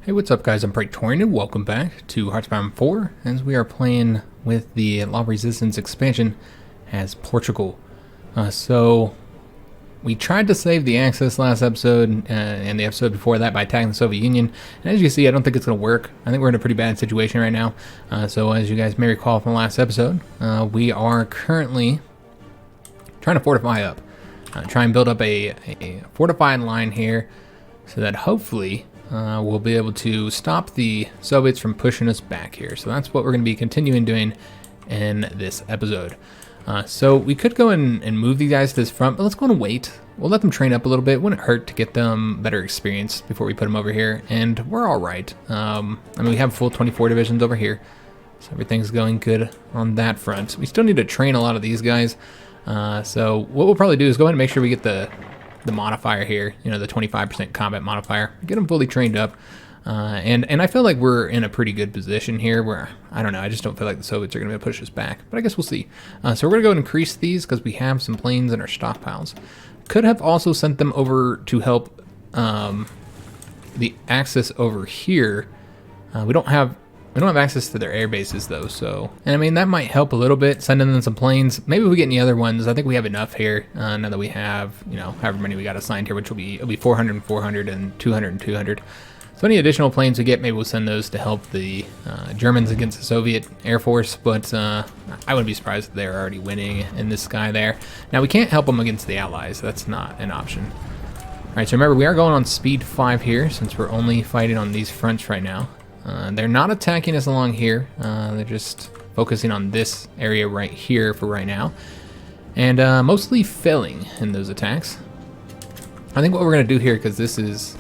Hey, what's up guys, I'm Praetorian and welcome back to HOI4 as we are playing with the Law Resistance expansion as Portugal. So we tried to save the Axis last episode and the episode before that by attacking the Soviet Union, and as you can see I don't think it's going to work. I think we're in a pretty bad situation right now. So as you guys may recall from the last episode, we are currently trying to fortify up. Try and build up a fortified line here so that hopefully we'll be able to stop the Soviets from pushing us back here. So that's what we're going to be continuing doing in this episode. So we could go and move these guys to this front, but let's go and wait. We'll let them train up a little bit. Wouldn't hurt to get them better experience before we put them over here, and we're all right. I mean, we have full 24 divisions over here, so everything's going good on that front. We still need to train a lot of these guys. So what we'll probably do is go ahead and make sure we get the modifier here, you know, the 25% combat modifier, get them fully trained up. And I feel like we're in a pretty good position here where, I don't know, I just don't feel like the Soviets are going to push us back, but I guess we'll see. So we're going to go and increase these because we have some planes in our stockpiles. Could have also sent them over to help the Axis over here. We don't have access to their air bases though, so, and I mean that might help a little bit, sending them some planes. Maybe if we get any other ones. I think we have enough here now that we have, you know, however many we got assigned here, which will be, it'll be 400 and 400 and 200 and 200. So any additional planes we get, maybe we'll send those to help the Germans against the Soviet Air Force, but I wouldn't be surprised if they're already winning in this sky there. Now we can't help them against the Allies, that's not an option. Alright, so remember we are going on speed 5 here since we're only fighting on these fronts right now. They're not attacking us along here, they're just focusing on this area right here for right now, and mostly failing in those attacks. I think what we're going to do here, because this is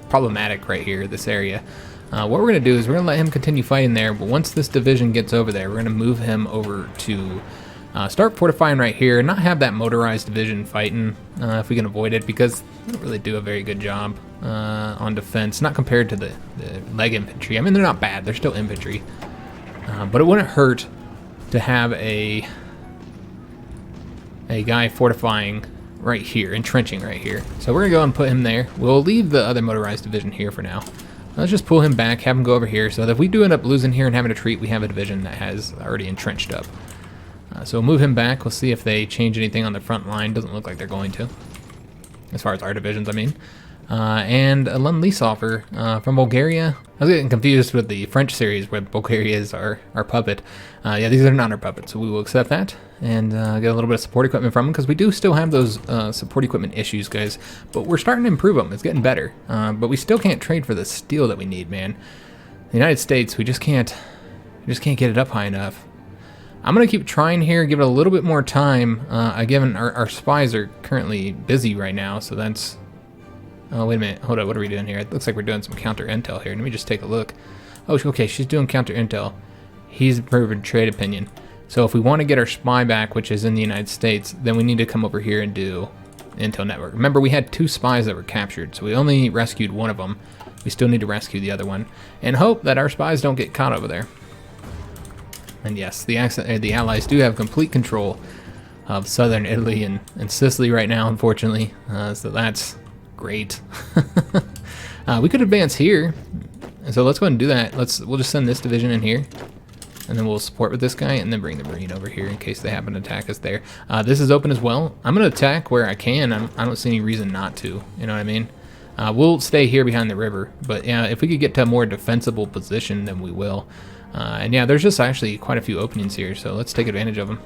problematic right here, this area, what we're going to do is we're going to let him continue fighting there, but once this division gets over there, we're going to move him over to start fortifying right here and not have that motorized division fighting if we can avoid it, because they don't really do a very good job on defense, not compared to the leg infantry. I mean, they're not bad, they're still infantry, but it wouldn't hurt to have a guy fortifying right here, entrenching right here. So we're gonna go and put him there. We'll leave the other motorized division here for now. Let's just pull him back, have him go over here, so that if we do end up losing here and having a retreat, we have a division that has already entrenched up. So we'll move him back. We'll see if they change anything on the front line. Doesn't look like they're going to, as far as our divisions, I mean. And a Lend-Lease offer from Bulgaria. I was getting confused with the French series where Bulgaria is our puppet. Yeah, these are not our puppets, so we will accept that and get a little bit of support equipment from them, because we do still have those support equipment issues, guys. But we're starting to improve them. It's getting better. But we still can't trade for the steel that we need, man. The United States, we just can't get it up high enough. I'm going to keep trying here, give it a little bit more time. Given our spies are currently busy right now, so that's... Oh, wait a minute. Hold up. What are we doing here? It looks like we're doing some counter intel here. Let me just take a look. Oh, okay. She's doing counter intel. He's approving trade opinion. So if we want to get our spy back, which is in the United States, then we need to come over here and do intel network. Remember, we had 2 spies that were captured, so we only rescued one of them. We still need to rescue the other one and hope that our spies don't get caught over there. And yes, the Allies do have complete control of southern Italy and Sicily right now, unfortunately. So that's great. We could advance here, so let's go ahead and do that. We'll just send this division in here, and then we'll support with this guy, and then bring the Marine over here in case they happen to attack us there. This is open as well. I'm going to attack where I can. I don't see any reason not to. You know what I mean? We'll stay here behind the river, but yeah, if we could get to a more defensible position, then we will. And yeah, there's just actually quite a few openings here, so let's take advantage of them.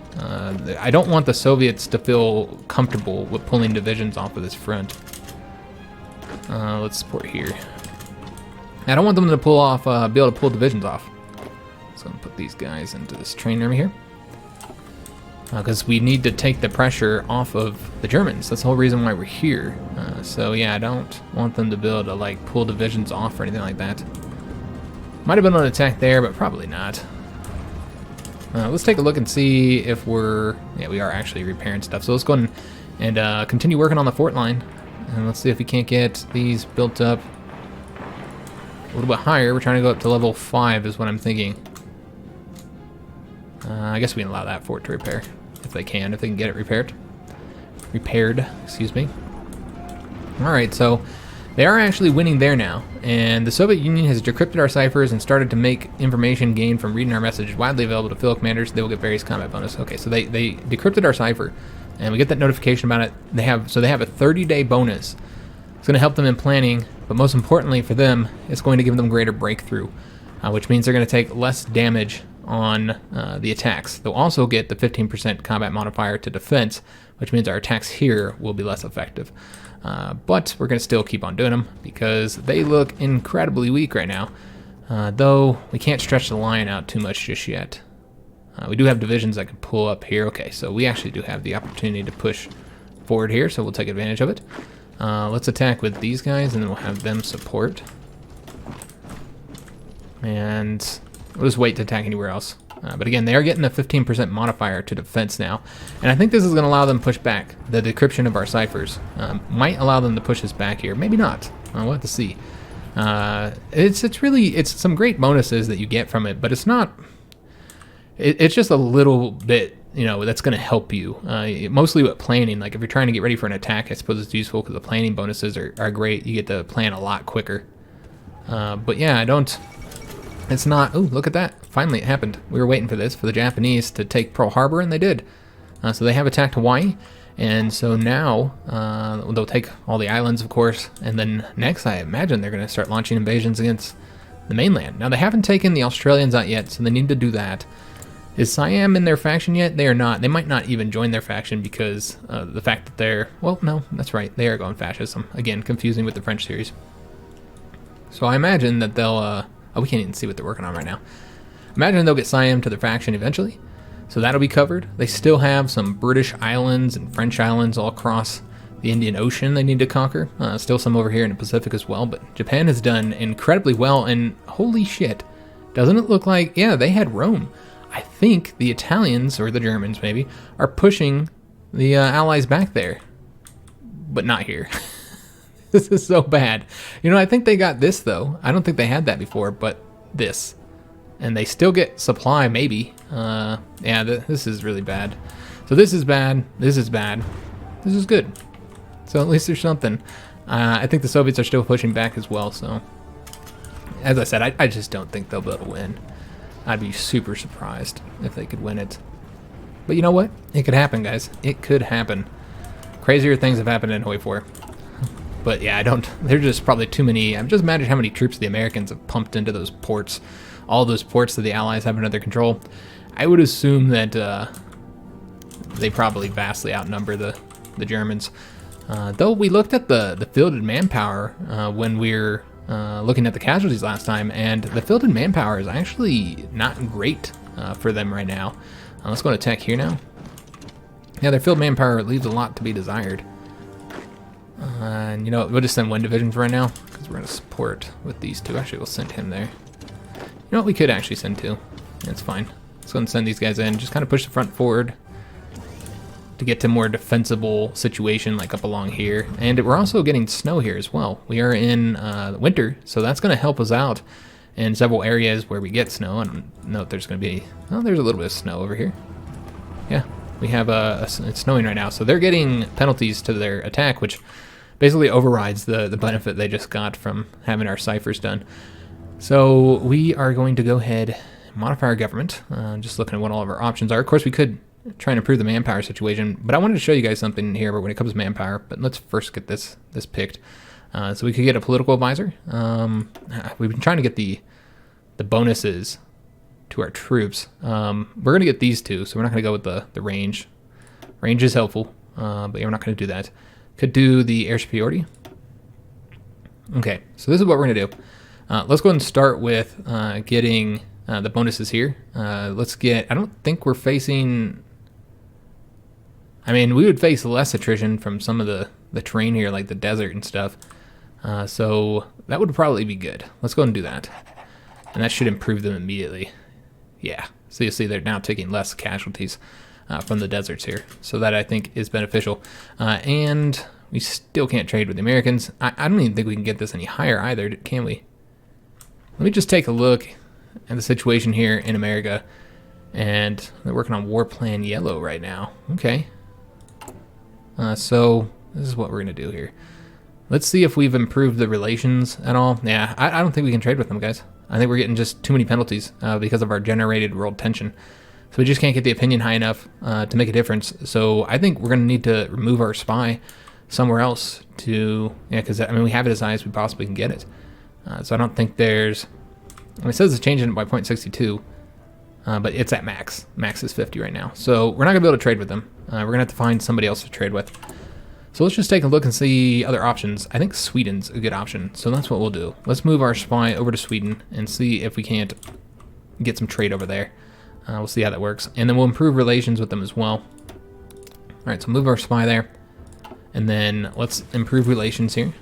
I don't want the Soviets to feel comfortable with pulling divisions off of this front. Let's support here. I don't want them to pull off, be able to pull divisions off. So I'm gonna put these guys into this train area here, because we need to take the pressure off of the Germans. That's the whole reason why we're here. So yeah, I don't want them to be able to like pull divisions off or anything like that. Might have been an attack there, but probably not. Let's take a look and see if we're... Yeah, we are actually repairing stuff. So let's go ahead and continue working on the fort line. And let's see if we can't get these built up a little bit higher. We're trying to go up to level 5 is what I'm thinking. I guess we can allow that fort to repair if they can get it repaired. Excuse me. Alright, so They are actually winning there now, and the Soviet Union has decrypted our ciphers and started to make information gained from reading our messages widely available to field commanders. They will get various combat bonus. Okay, so they decrypted our cipher, and we get that notification about it. They have a 30-day bonus. It's going to help them in planning, but most importantly for them, it's going to give them greater breakthrough, which means they're going to take less damage on the attacks. They'll also get the 15% combat modifier to defense, which means our attacks here will be less effective. But we're going to still keep on doing them because they look incredibly weak right now, though we can't stretch the line out too much just yet. We do have divisions that can pull up here. Okay, so we actually do have the opportunity to push forward here, so we'll take advantage of it. Let's attack with these guys, and then we'll have them support. And we'll just wait to attack anywhere else. But again, they are getting a 15% modifier to defense now. And I think this is going to allow them to push back. The decryption of our ciphers might allow them to push us back here. Maybe not. We'll have to see. It's some great bonuses that you get from it, but it's not... It's just a little bit, that's going to help you. Mostly with planning. Like if you're trying to get ready for an attack, I suppose it's useful because the planning bonuses are great. You get to plan a lot quicker. But yeah, it's not... Ooh, look at that. Finally, it happened. We were waiting for this, for the Japanese to take Pearl Harbor, and they did. So they have attacked Hawaii, and so now they'll take all the islands, of course, and then next, I imagine they're going to start launching invasions against the mainland. Now, they haven't taken the Australians out yet, so they need to do that. Is Siam in their faction yet? They are not. They might not even join their faction because the fact that they're... Well, no, that's right. They are going fascism. Again, confusing with the French series. So I imagine that they'll... we can't even see what they're working on right now. Imagine they'll get Siam to their faction eventually. So that'll be covered. They still have some British islands and French islands all across the Indian Ocean they need to conquer. Still some over here in the Pacific as well. But Japan has done incredibly well. And holy shit, doesn't it look like... Yeah, they had Rome. I think the Italians, or the Germans maybe, are pushing the Allies back there. But not here. This is so bad. I think they got this, though. I don't think they had that before, but this. And they still get supply, maybe. This is really bad. So this is bad. This is bad. This is good. So at least there's something. I think the Soviets are still pushing back as well, so... As I said, I just don't think they'll be able to win. I'd be super surprised if they could win it. But you know what? It could happen, guys. It could happen. Crazier things have happened in HOI4. But yeah, there's just probably too many. I'm just imagining how many troops the Americans have pumped into those ports. All those ports that the Allies have under their control. I would assume that they probably vastly outnumber the Germans. Though we looked at the fielded manpower when we were looking at the casualties last time, and the fielded manpower is actually not great for them right now. Let's go to attack here now. Yeah, their field manpower leaves a lot to be desired. And we'll just send one division for right now, because we're going to support with these two. Actually, we'll send him there. You know what, we could actually send two. That's fine. Let's go and send these guys in. Just kind of push the front forward to get to more defensible situation, like up along here. And we're also getting snow here as well. We are in winter, so that's going to help us out in several areas where we get snow. I don't know if there's going to be... Oh, there's a little bit of snow over here. Yeah, we have it's snowing right now, so they're getting penalties to their attack, which basically overrides the benefit they just got from having our ciphers done. So we are going to go ahead and modify our government. Just looking at what all of our options are. Of course, we could try and improve the manpower situation, but I wanted to show you guys something here when it comes to manpower. But let's first get this picked. So we could get a political advisor. We've been trying to get the bonuses to our troops. We're going to get these two, so we're not going to go with the range. Range is helpful, but yeah, we're not going to do that. Could do the air superiority. Okay, so this is what we're going to do. Let's go ahead and start with getting the bonuses here. Let's get... I don't think we're facing... I mean, we would face less attrition from some of the terrain here, like the desert and stuff. So that would probably be good. Let's go ahead and do that. And that should improve them immediately. Yeah. So you see they're now taking less casualties from the deserts here. So that, I think, is beneficial. And we still can't trade with the Americans. I don't even think we can get this any higher either, can we? Let me just take a look at the situation here in America. And they're working on War Plan Yellow right now. Okay. So this is what we're going to do here. Let's see if we've improved the relations at all. Yeah, I don't think we can trade with them, guys. I think we're getting just too many penalties because of our generated world tension. So we just can't get the opinion high enough to make a difference. So I think we're going to need to remove our spy somewhere else to, yeah, because I mean, we have it as high as we possibly can get it. So I don't think there's, I mean, it says it's changing it by 0.62, but it's at max. Max is 50 right now. So we're not going to be able to trade with them. We're going to have to find somebody else to trade with. So let's just take a look and see other options. I think Sweden's a good option, so that's what we'll do. Let's move our spy over to Sweden and see if we can't get some trade over there. We'll see how that works. And then we'll improve relations with them as well. All right, so move our spy there. And then let's improve relations here.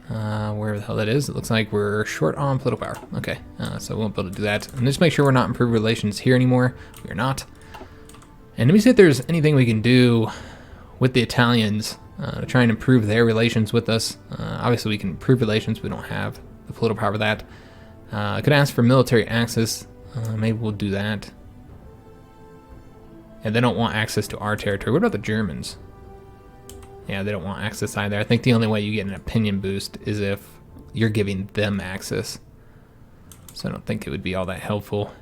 Where the hell that is, it looks like we're short on political power. Okay, so we won't be able to do that. And just make sure we're not improved relations here anymore. We are not. And let me see if there's anything we can do with the Italians to try and improve their relations with us. Obviously, we can improve relations. We don't have the political power for that. I could ask for military access. Maybe we'll do that. And they don't want access to our territory. What about the Germans? Yeah, they don't want access either. I think the only way you get an opinion boost is if you're giving them access. So I don't think it would be all that helpful.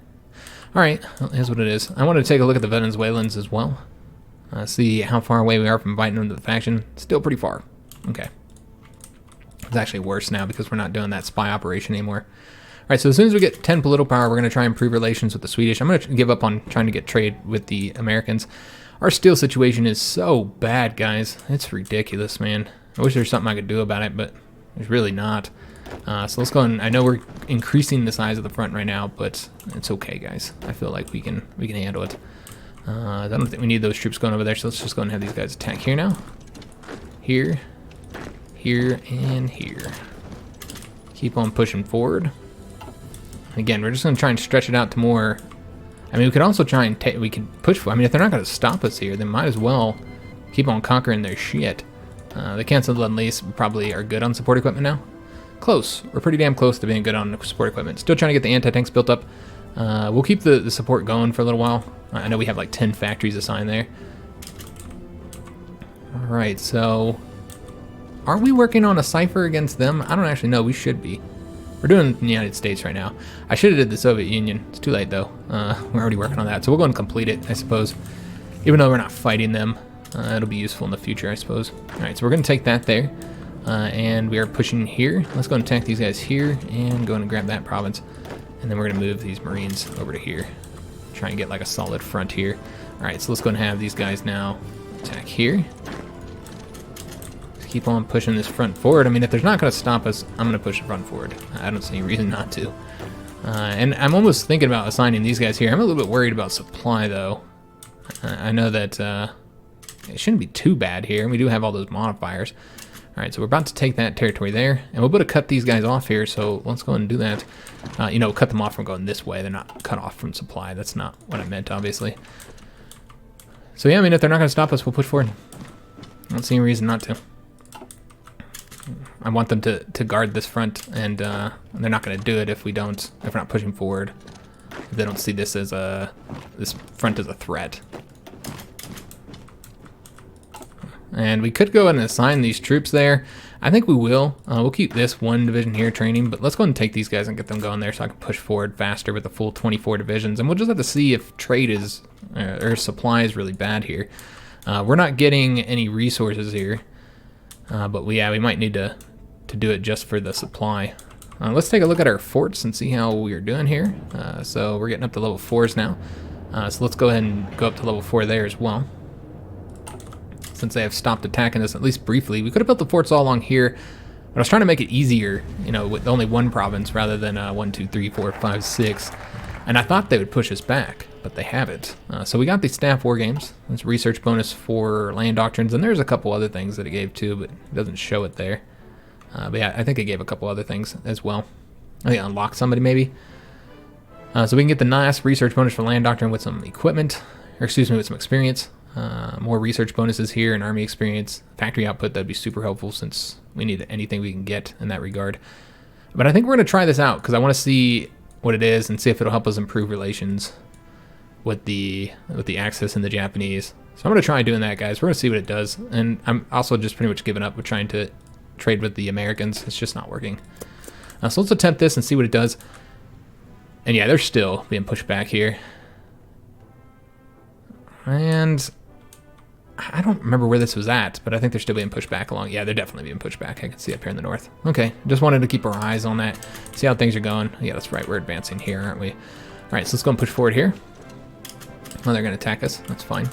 All right, well, here's what it is. I want to take a look at the Venezuelans as well. See how far away we are from inviting them to the faction. Still pretty far. Okay. It's actually worse now because we're not doing that spy operation anymore. All right, so as soon as we get 10 political power, we're going to try and improve relations with the Swedish. I'm going to give up on trying to get trade with the Americans. Our steel situation is so bad, guys. It's ridiculous, man. I wish there's something I could do about it, but there's really not. So let's go and I know we're increasing the size of the front right now, but it's okay, guys. I feel like we can handle it. I don't think we need those troops going over there, so let's just go and have these guys attack here now. Here, here, and here. Keep on pushing forward. Again, we're just going to try and stretch it out to more. I mean, we could also try and we could push. I mean, if they're not going to stop us here, then might as well keep on conquering their shit. The canceled unleash probably are good on support equipment now. Close. We're pretty damn close to being good on support equipment. Still trying to get the anti-tanks built up. We'll keep the support going for a little while. I know we have like 10 factories assigned there. All right, so are we working on a cipher against them? I don't actually know. We should be. We're doing it in the United States right now. I should have did the Soviet Union. It's too late though. We're already working on that, so we'll go and complete it, I suppose. Even though we're not fighting them, it'll be useful in the future, I suppose. All right, so we're gonna take that there, and we are pushing here. Let's go and attack these guys here, and go and grab that province, and then we're gonna move these Marines over to here. Try and get like a solid front here. All right, so let's go and have these guys now attack here. Just keep on pushing this front forward. I mean, if there's not going to stop us, I'm going to push the front forward. I don't see any reason not to. And I'm almost thinking about assigning these guys here. I'm a little bit worried about supply, though. I know that it shouldn't be too bad here. We do have all those modifiers. All right, so we're about to take that territory there, and we're about to cut these guys off here, so let's go and do that. You know, cut them off from going this way. They're not cut off from supply. That's not what I meant, obviously. So yeah, I mean, if they're not going to stop us, we'll push forward. I don't see any reason not to. I want them to guard this front, and they're not going to do it if we're not pushing forward. If they don't see this as this front as a threat. And we could go ahead and assign these troops there. I think we will. We'll keep this one division here training, but let's go ahead and take these guys and get them going there so I can push forward faster with the full 24 divisions. And we'll just have to see if trade is, or supply is really bad here. We're not getting any resources here, but we might need to do it just for the supply. Let's take a look at our forts and see how we are doing here. So we're getting up to level 4s now. So let's go ahead and go up to level 4 there as well. Since they have stopped attacking us, at least briefly. We could have built the forts all along here, but I was trying to make it easier, you know, with only one province rather than 1, 2, 3, 4, 5, 6. And I thought they would push us back, but they haven't. So we got the staff war games. There's research bonus for land doctrines, and there's a couple other things that it gave too, but it doesn't show it there. But yeah, I think it gave a couple other things as well. I think unlock somebody maybe. So we can get the nice research bonus for land doctrine with some equipment, or excuse me, with some experience. More research bonuses here and army experience. Factory output, that'd be super helpful since we need anything we can get in that regard. But I think we're going to try this out because I want to see what it is and see if it'll help us improve relations with the Axis and the Japanese. So I'm going to try doing that, guys. We're going to see what it does. And I'm also just pretty much giving up with trying to trade with the Americans. It's just not working. So let's attempt this and see what it does. And yeah, they're still being pushed back here. And I don't remember where this was at, but I think they're still being pushed back along. Yeah, they're definitely being pushed back. I can see up here in the north. Okay, just wanted to keep our eyes on that, see how things are going. Yeah, that's right, we're advancing here, aren't we? All right, so let's go and push forward here. Oh, they're gonna attack us, that's fine.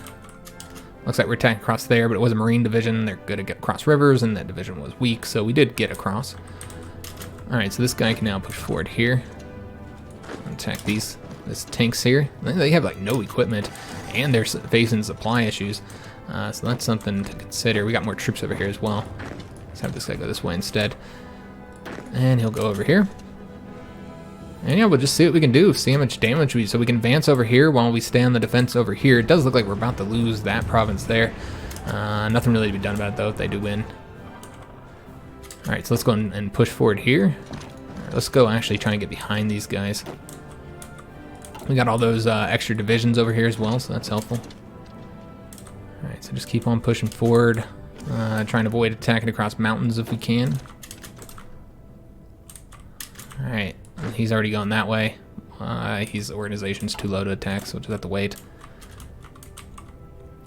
Looks like we're attacking across there, but it was a Marine division. They're good to get across rivers, and that division was weak, so we did get across. All right, so this guy can now push forward here. Attack these tanks here. They have like no equipment, and they're facing supply issues. So that's something to consider. We got more troops over here as well. Let's have this guy go this way instead. And he'll go over here. And yeah, we'll just see what we can do. See how much damage so we can advance over here while we stay on the defense over here. It does look like we're about to lose that province there. Nothing really to be done about it though if they do win. All right, so let's go and push forward here. Right, let's go actually try and get behind these guys. We got all those extra divisions over here as well, so that's helpful. All right, so just keep on pushing forward, trying to avoid attacking across mountains if we can. All right, he's already gone that way. His organization's too low to attack, so we'll just have to wait.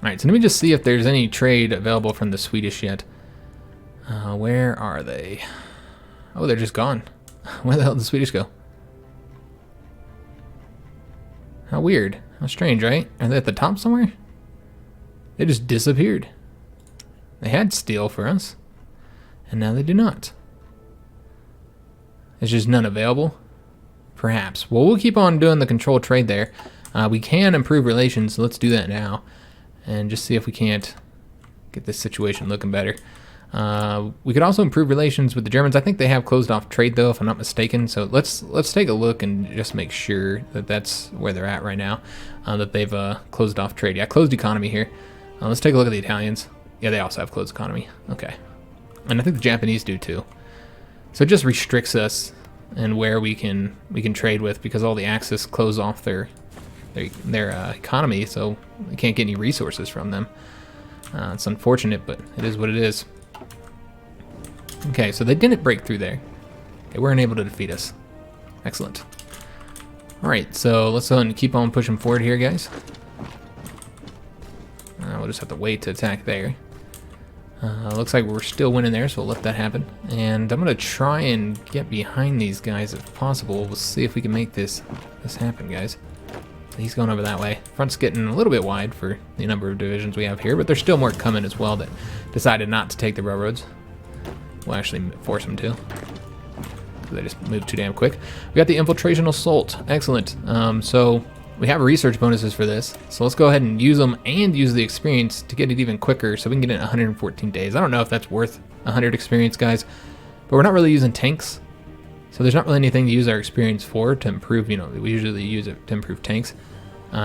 All right, so let me just see if there's any trade available from the Swedish yet. Where are they? Oh, they're just gone. Where the hell did the Swedish go? How weird. How strange, right? Are they at the top somewhere? They just disappeared. They had steel for us, and now they do not. There's just none available? Perhaps. Well, we'll keep on doing the control trade there. We can improve relations, so let's do that now. And just see if we can't get this situation looking better. We could also improve relations with the Germans. I think they have closed off trade though, if I'm not mistaken. So let's take a look and just make sure that that's where they're at right now. That they've closed off trade. Yeah, closed economy here. Let's take a look at the Italians. Yeah, they also have closed economy. Okay. And I think the Japanese do too. So it just restricts us and where we can trade with, because all the Axis close off their economy, so we can't get any resources from them. It's unfortunate, but it is what it is. Okay, so they didn't break through there. They weren't able to defeat us. Excellent. All right, so let's go and keep on pushing forward here, guys. We'll just have to wait to attack there. Looks like we're still winning there, so we'll let that happen. And I'm gonna try and get behind these guys if possible. We'll see if we can make this happen, guys. He's going over that way. Front's getting a little bit wide for the number of divisions we have here, but there's still more coming as well that decided not to take the railroads. We'll actually force them to. They just moved too damn quick. We got the infiltration assault. Excellent. So we have research bonuses for this. So let's go ahead and use them and use the experience to get it even quicker so we can get it in 114 days. I don't know if that's worth 100 experience, guys, but we're not really using tanks. So there's not really anything to use our experience for to improve, you know, we usually use it to improve tanks.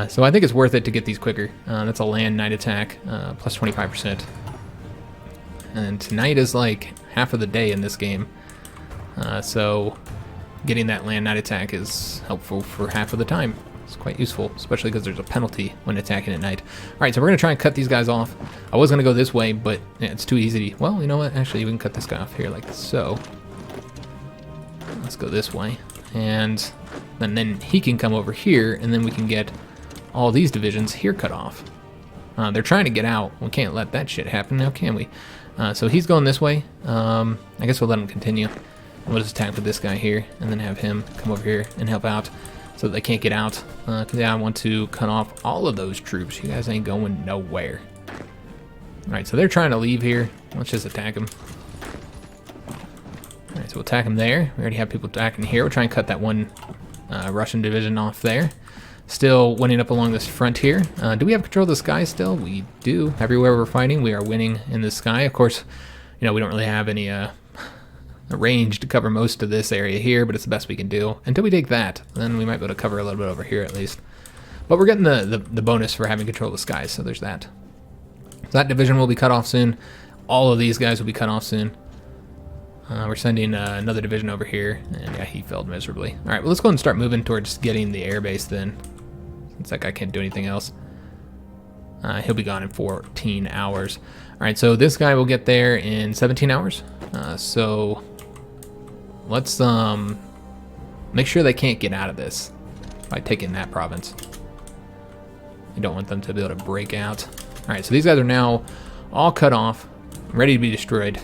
So I think it's worth it to get these quicker. That's a land night attack, plus 25%. And tonight is like half of the day in this game. So getting that land night attack is helpful for half of the time. It's quite useful, especially because there's a penalty when attacking at night. All right, so we're gonna try and cut these guys off. I was gonna go this way, but yeah, it's too easy to, well, you know what? Actually, we can cut this guy off here like so. Let's go this way. And then he can come over here, and then we can get all these divisions here cut off. They're trying to get out. We can't let that shit happen now, can we? So he's going this way. I guess we'll let him continue. We'll just attack with this guy here, and then have him come over here and help out so that they can't get out. Because yeah, I want to cut off all of those troops. You guys ain't going nowhere. All right, so they're trying to leave here. Let's just attack them. All right, so we'll attack them there. We already have people attacking here. We'll try and cut that one Russian division off there. Still winning up along this front here. Do we have control of the sky still? We do. Everywhere we're fighting, we are winning in the sky. Of course, you know, we don't really have any range to cover most of this area here, but it's the best we can do. Until we take that, then we might be able to cover a little bit over here at least. But we're getting the bonus for having control of the skies, so there's that. So that division will be cut off soon. All of these guys will be cut off soon. We're sending another division over here, and yeah, he failed miserably. All right, well, let's go and start moving towards getting the airbase then, since that guy can't do anything else. He'll be gone in 14 hours. All right, so this guy will get there in 17 hours. So let's make sure they can't get out of this by taking that province. I don't want them to be able to break out. All right, so these guys are now all cut off, ready to be destroyed.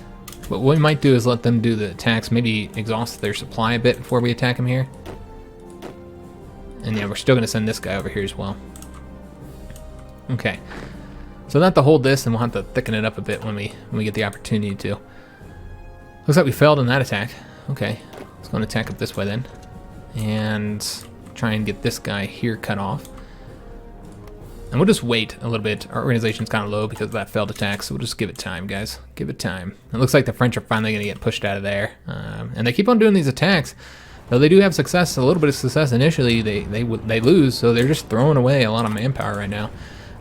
But what we might do is let them do the attacks, maybe exhaust their supply a bit before we attack them here. And yeah, we're still gonna send this guy over here as well. Okay, so not to hold this, and we'll have to thicken it up a bit when we get the opportunity to. Looks like we failed in that attack. Okay, let's go and attack up this way then, and try and get this guy here cut off. And we'll just wait a little bit. Our organization's kind of low because of that failed attack, so we'll just give it time, guys. Give it time. It looks like the French are finally going to get pushed out of there. And they keep on doing these attacks. Though they do have success, a little bit of success initially, they lose, so they're just throwing away a lot of manpower right now.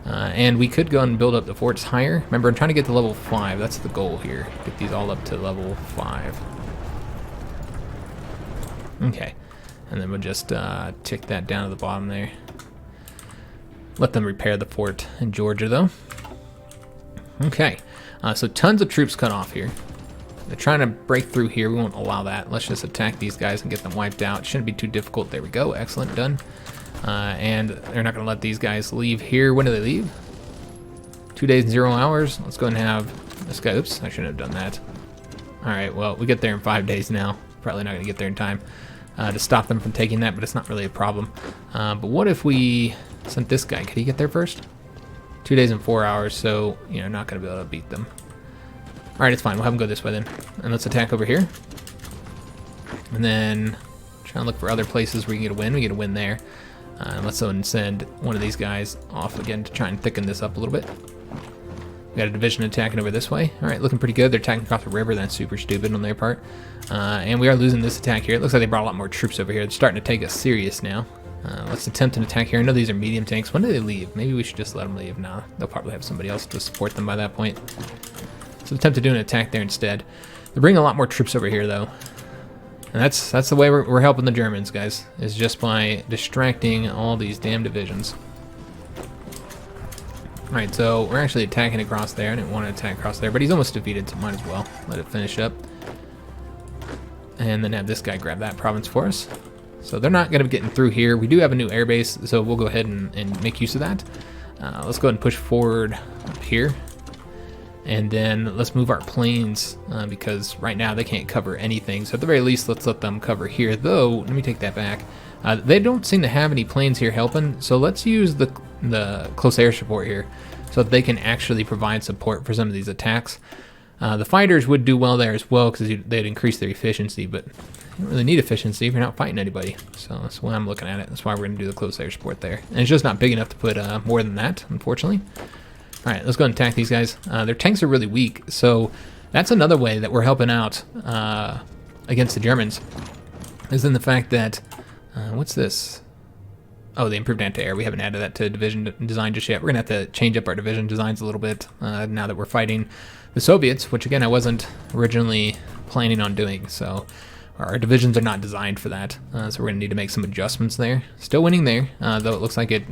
And we could go and build up the forts higher. Remember, I'm trying to get to level 5. That's the goal here. Get these all up to level 5. Okay. And then we'll just tick that down to the bottom there. Let them repair the fort in Georgia, though. Okay. So tons of troops cut off here. They're trying to break through here. We won't allow that. Let's just attack these guys and get them wiped out. It shouldn't be too difficult. There we go. Excellent. Done. And they're not going to let these guys leave here. When do they leave? 2 days and 0 hours. Let's go and have this guy. Oops, I shouldn't have done that. All right, well, we get there in 5 days now. Probably not going to get there in time to stop them from taking that, but it's not really a problem. But what if we sent this guy? Could he get there first? 2 days and 4 hours, so, you know, not going to be able to beat them. All right, it's fine. We'll have them go this way then. And let's attack over here. And then try and look for other places where we can get a win. We get a win there. Let's go and send one of these guys off again to try and thicken this up a little bit. We got a division attacking over this way. All right, looking pretty good. They're attacking across the river. That's super stupid on their part. And we are losing this attack here. It looks like they brought a lot more troops over here. They're starting to take us serious now. Let's attempt an attack here. I know these are medium tanks. When do they leave? Maybe we should just let them leave now. They'll probably have somebody else to support them by that point. So attempt to do an attack there instead. They're bringing a lot more troops over here, though. And that's the way we're helping the Germans, guys, is just by distracting all these damn divisions. Alright, so we're actually attacking across there. I didn't want to attack across there, but he's almost defeated, so might as well let it finish up. And then have this guy grab that province for us. So they're not going to be getting through here. We do have a new airbase, so we'll go ahead and make use of that. Let's go ahead and push forward up here. And then let's move our planes because right now they can't cover anything. So at the very least, let's let them cover here. Though, let me take that back. They don't seem to have any planes here helping. So let's use the close air support here so that they can actually provide support for some of these attacks. The fighters would do well there as well because they'd increase their efficiency, but you don't really need efficiency if you're not fighting anybody. So that's why I'm looking at it. That's why we're going to do the close air support there. And it's just not big enough to put more than that, unfortunately. All right, let's go and attack these guys. Their tanks are really weak, so that's another way that we're helping out against the Germans, is in the fact that, what's this? Oh, the improved anti-air. We haven't added that to division design just yet. We're going to have to change up our division designs a little bit now that we're fighting the Soviets, which, again, I wasn't originally planning on doing. So our divisions are not designed for that. So we're going to need to make some adjustments there. Still winning there, though it looks like it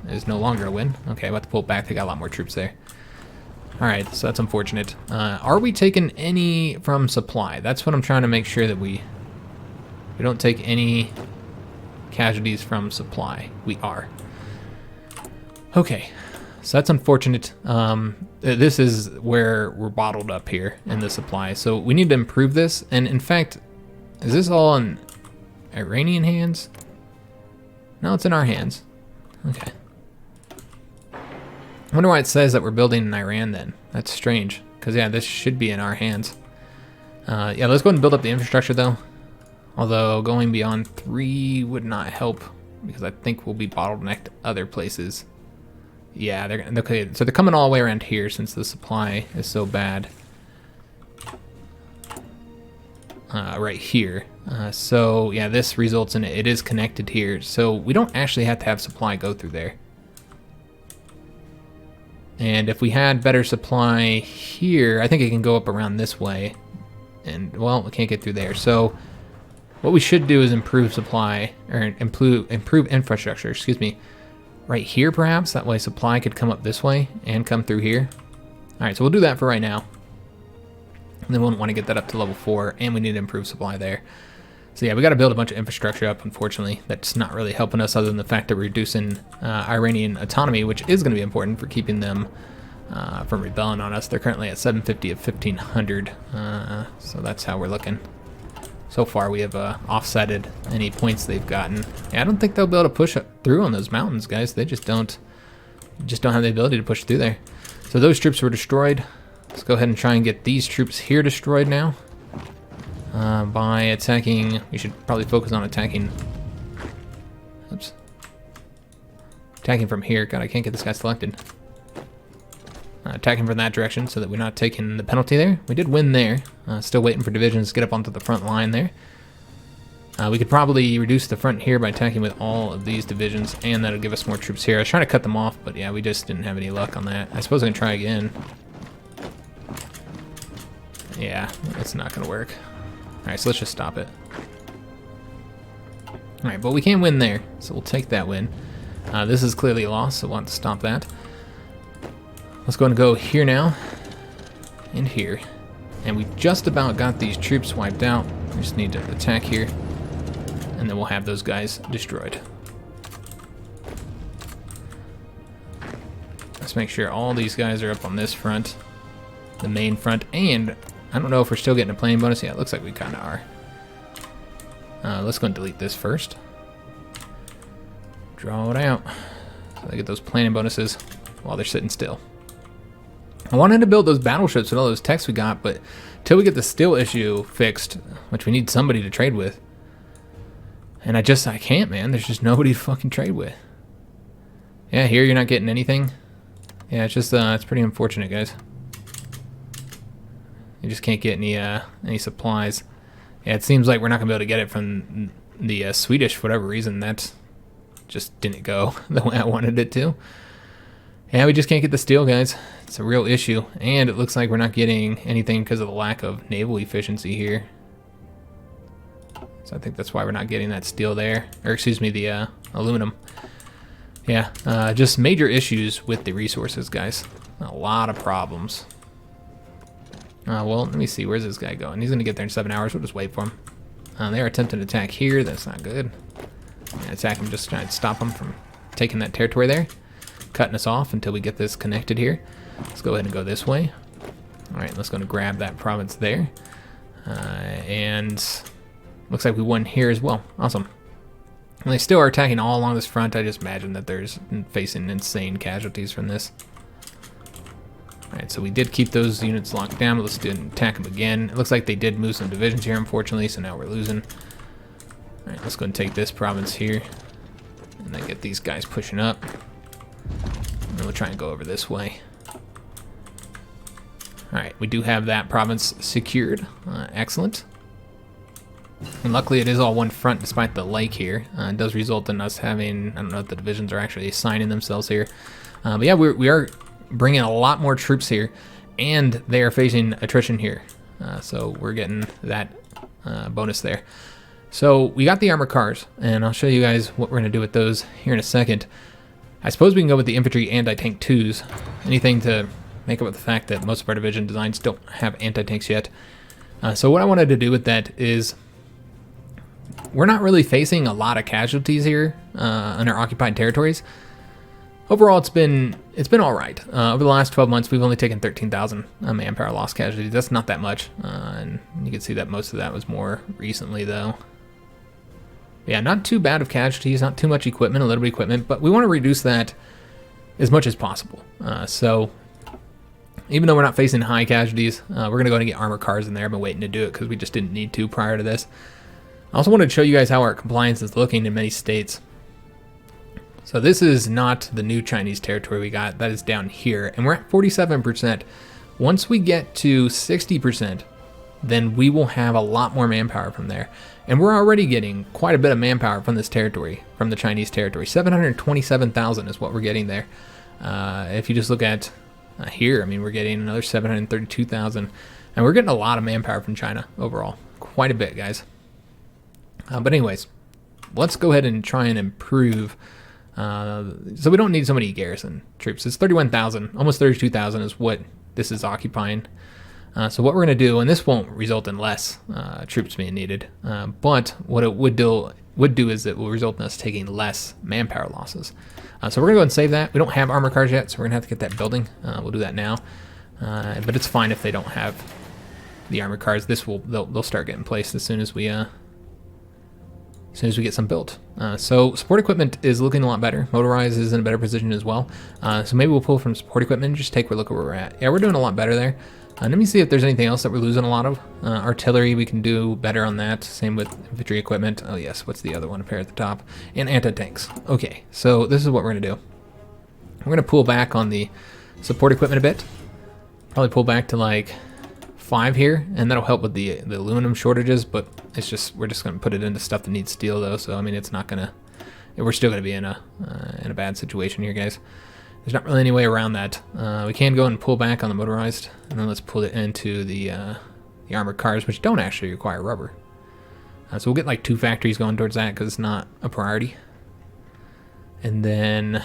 is no longer a win. Okay, I'm about to pull back. They got a lot more troops there. All right, so that's unfortunate. Are we taking any from supply? That's what I'm trying to make sure that we don't take any casualties from supply. We are. Okay, so that's unfortunate. This is where we're bottled up here in the supply. So we need to improve this. And in fact, is this all in Iranian hands? No, it's in our hands. Okay. I wonder why it says that we're building in Iran then. That's strange, because yeah, this should be in our hands. Yeah, let's go ahead and build up the infrastructure though. Although going beyond 3 would not help, because I think we'll be bottlenecked other places. Yeah, okay, so they're coming all the way around here since the supply is so bad. Right here. So yeah, this results in it is connected here. So we don't actually have to have supply go through there. And if we had better supply here, I think it can go up around this way. And, well, we can't get through there. So what we should do is improve supply, or improve infrastructure, excuse me, right here perhaps. That way supply could come up this way and come through here. All right, so we'll do that for right now. And then we'll want to get that up to level 4, and we need to improve supply there. So yeah, we got to build a bunch of infrastructure up, unfortunately. That's not really helping us other than the fact that we're reducing Iranian autonomy, which is going to be important for keeping them from rebelling on us. They're currently at 750 of 1,500, so that's how we're looking. So far, we have offsetted any points they've gotten. Yeah, I don't think they'll be able to push through on those mountains, guys. They just don't have the ability to push through there. So those troops were destroyed. Let's go ahead and try and get these troops here destroyed now. By attacking, we should probably focus on attacking. Oops. Attacking from here. God, I can't get this guy selected. Attacking from that direction so that we're not taking the penalty there. We did win there. Still waiting for divisions to get up onto the front line there. We could probably reduce the front here by attacking with all of these divisions, and that'll give us more troops here. I was trying to cut them off, but yeah, we just didn't have any luck on that. I suppose I can try again. Yeah, it's not going to work. Alright, so let's just stop it. Alright, but we can win there, so we'll take that win. This is clearly a loss, so we'll want to stop that. Let's go and go here now, and here. And we just about got these troops wiped out. We just need to attack here, and then we'll have those guys destroyed. Let's make sure all these guys are up on this front, the main front, and I don't know if we're still getting a planning bonus. Yeah, it looks like we kind of are. Let's go and delete this first. Draw it out. So they get those planning bonuses while they're sitting still. I wanted to build those battleships with all those techs we got, but until we get the steel issue fixed, which we need somebody to trade with, and I can't, man. There's just nobody to fucking trade with. Yeah, here you're not getting anything. Yeah, it's just it's pretty unfortunate, guys. You just can't get any supplies. Yeah, it seems like we're not gonna be able to get it from the Swedish for whatever reason. That just didn't go the way I wanted it to. Yeah, we just can't get the steel, guys. It's a real issue, and it looks like we're not getting anything because of the lack of naval efficiency here. So I think that's why we're not getting that steel there, or excuse me, the aluminum. Yeah, just major issues with the resources, guys. A lot of problems. Well, let me see. Where's this guy going? He's going to get there in 7 hours. We'll just wait for him. They're attempting to attack here. That's not good. Attack him, just trying to stop him from taking that territory there. Cutting us off until we get this connected here. Let's go ahead and go this way. Alright, let's go and grab that province there. And looks like we won here as well. Awesome. And they still are attacking all along this front. I just imagine that there's facing insane casualties from this. Alright, so we did keep those units locked down, but let's attack them again. It looks like they did move some divisions here, unfortunately, so now we're losing. Alright, let's go and take this province here. And then get these guys pushing up. And we'll try and go over this way. Alright, we do have that province secured. Excellent. And luckily it is all one front despite the lake here. It does result in us having, I don't know if the divisions are actually assigning themselves here. But yeah, we are bringing a lot more troops here, and they are facing attrition here. So we're getting that bonus there. So we got the armored cars, and I'll show you guys what we're going to do with those here in a second. I suppose we can go with the infantry anti-tank 2s. Anything to make up with the fact that most of our division designs don't have anti-tanks yet. So what I wanted to do with that is, we're not really facing a lot of casualties here on our occupied territories. Overall, it's been all right. Over the last 12 months, we've only taken 13,000 manpower loss casualties. That's not that much, and you can see that most of that was more recently, though. Yeah, not too bad of casualties, not too much equipment, a little bit of equipment, but we want to reduce that as much as possible. So even though we're not facing high casualties, we're going to go and get armored cars in there. I've been waiting to do it because we just didn't need to prior to this. I also wanted to show you guys how our compliance is looking in many states. So this is not the new Chinese territory we got. That is down here, and we're at 47%. Once we get to 60%, then we will have a lot more manpower from there. And we're already getting quite a bit of manpower from this territory, from the Chinese territory. 727,000 is what we're getting there. If you just look at here, I mean, we're getting another 732,000. And we're getting a lot of manpower from China overall. Quite a bit, guys. But anyways, let's go ahead and try and improve. So we don't need so many garrison troops. It's 31,000, almost 32,000 is what this is occupying. So what we're going to do, and this won't result in less troops being needed, but what it would do is it will result in us taking less manpower losses. So we're going to go ahead and save that. We don't have armor cars yet, so we're going to have to get that building. We'll do that now. But it's fine if they don't have the armor cars. They'll start getting placed as soon as we get some built. So support equipment is looking a lot better. Motorized is in a better position as well. So maybe we'll pull from support equipment and just take a look at where we're at. Yeah, we're doing a lot better there. Let me see if there's anything else that we're losing a lot of. Artillery, we can do better on that. Same with infantry equipment. Oh yes, what's the other one up here at the top? And anti-tanks. Okay, so this is what we're gonna do. We're gonna pull back on the support equipment a bit. Probably pull back to like 5 here, and that'll help with the aluminum shortages, but we're just gonna put it into stuff that needs steel though, so I mean it's not gonna, we're still gonna be in a bad situation here, guys. There's not really any way around that. We can go and pull back on the motorized, and then let's pull it into the armored cars, which don't actually require rubber. So we'll get like 2 factories going towards that because it's not a priority. And then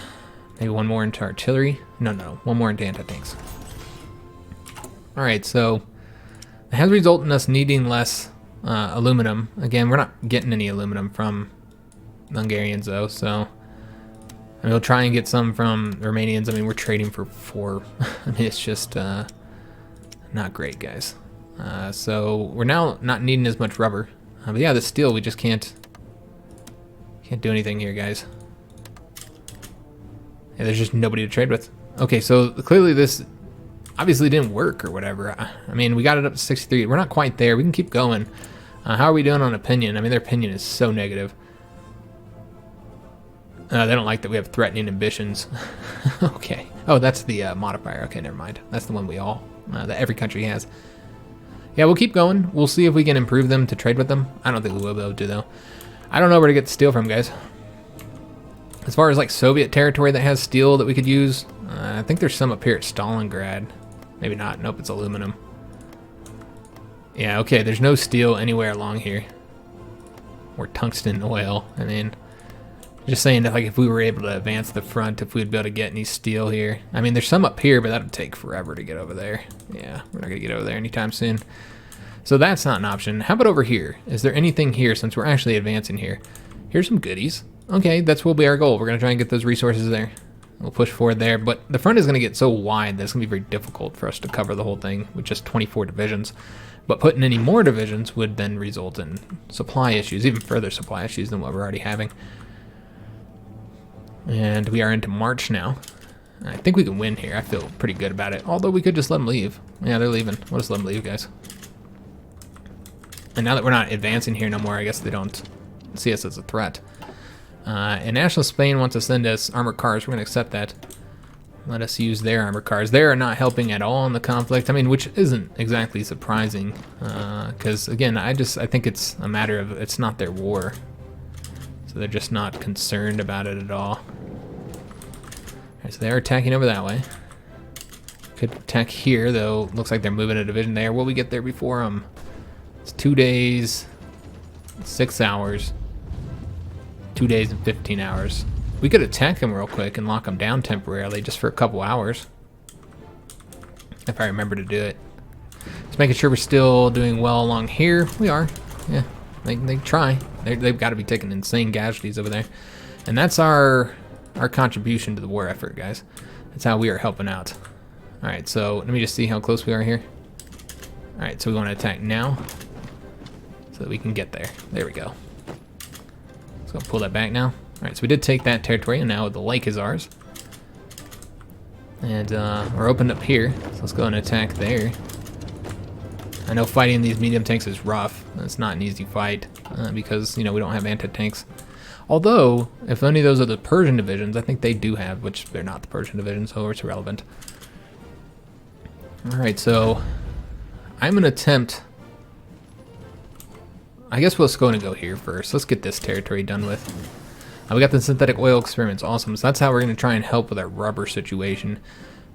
maybe 1 more into artillery. No, 1 more into anti-tanks. All right, so it has resulted in us needing less aluminum. Again, we're not getting any aluminum from the Hungarians though, so I mean, we'll try and get some from the Romanians. I mean, we're trading for 4. I mean, it's just not great, guys. So we're now not needing as much rubber. But yeah, the steel, we just can't do anything here, guys. Yeah, there's just nobody to trade with. Okay, so clearly this obviously didn't work or whatever. I mean, we got it up to 63. We're not quite there. We can keep going. How are we doing on opinion? I mean, their opinion is so negative. They don't like that we have threatening ambitions. Okay. Oh, that's the modifier. Okay, never mind. That's the one that every country has. Yeah, we'll keep going. We'll see if we can improve them to trade with them. I don't think we will be able to, though. I don't know where to get the steel from, guys. As far as like Soviet territory that has steel that we could use, I think there's some up here at Stalingrad. Maybe not. Nope, it's aluminum. Yeah, okay, there's no steel anywhere along here. Or tungsten oil. I mean, just saying that like if we were able to advance the front, if we'd be able to get any steel here. I mean, there's some up here, but that'll take forever to get over there. Yeah, we're not gonna get over there anytime soon. So that's not an option. How about over here? Is there anything here since we're actually advancing here? Here's some goodies. Okay, that's will be our goal. We're gonna try and get those resources there. We'll push forward there, but the front is gonna get so wide that it's gonna be very difficult for us to cover the whole thing with just 24 divisions. But putting any more divisions would then result in supply issues, even further supply issues than what we're already having. And we are into March now. I think we can win here. I feel pretty good about it. Although we could just let them leave. Yeah, they're leaving. We'll just let them leave, guys. And now that we're not advancing here no more, I guess they don't see us as a threat. And National Spain wants to send us armored cars. We're going to accept that. Let us use their armored cars. They are not helping at all in the conflict. I mean, which isn't exactly surprising. Because, again, I think it's a matter of it's not their war. So they're just not concerned about it at all. Alright, so they're attacking over that way. Could attack here, though. Looks like they're moving a division there. Will we get there before them? It's 2 days, 6 hours, 2 days and 15 hours. We could attack them real quick and lock them down temporarily just for a couple hours. If I remember to do it. Just making sure we're still doing well along here. We are. Yeah, they try. They've got to be taking insane casualties over there. And that's our contribution to the war effort, guys. That's how we are helping out. Alright, so let me just see how close we are here. Alright, so we want to attack now. So that we can get there. There we go. Let's go pull that back now. Alright, so we did take that territory, and now the lake is ours. And we're opened up here, so let's go and attack there. I know fighting these medium tanks is rough. It's not an easy fight, because, you know, we don't have anti-tanks. Although, if any of those are the Persian divisions, I think they do have, which they're not the Persian divisions, so it's irrelevant. Alright, so I'm going to attempt... I guess we'll just go here first. Let's get this territory done with. We got the synthetic oil experiments, awesome. So that's how we're going to try and help with our rubber situation.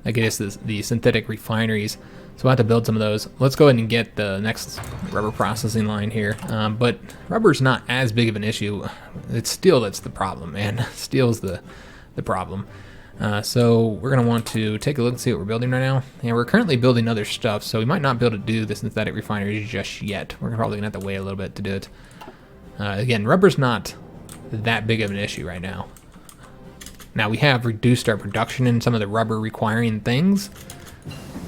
That gets us the synthetic refineries. So we'll have to build some of those. Let's go ahead and get the next rubber processing line here. But rubber's not as big of an issue. It's steel that's the problem, man. Steel's the problem. So we're going to want to take a look and see what we're building right now. And we're currently building other stuff, so we might not be able to do the synthetic refineries just yet. We're probably going to have to wait a little bit to do it. Again, rubber's not that big of an issue right now. Now, we have reduced our production in some of the rubber requiring things.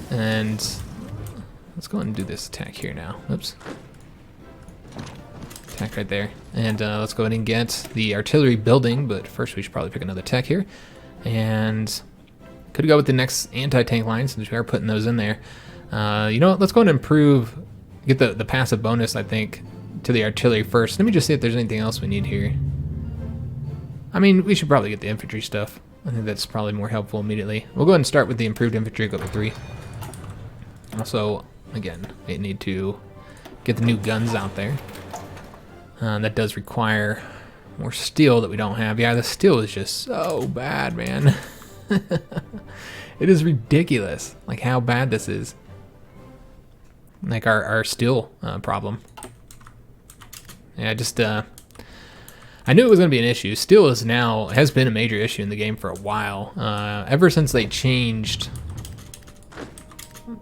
And let's go ahead and do this attack here now. Oops. Attack right there. And let's go ahead and get the artillery building, but first we should probably pick another tech here. And could go with the next anti-tank line since we are putting those in there. You know what? Let's go ahead and improve, get the passive bonus, I think, to the artillery first. Let me just see if there's anything else we need here. I mean, we should probably get the infantry stuff. I think that's probably more helpful immediately. We'll go ahead and start with the improved infantry, go to 3. Also, again, we need to get the new guns out there. That does require more steel that we don't have. Yeah, the steel is just so bad, man. It is ridiculous, like how bad this is. Like our steel problem. Yeah, I knew it was going to be an issue. Steel has been a major issue in the game for a while. Ever since they changed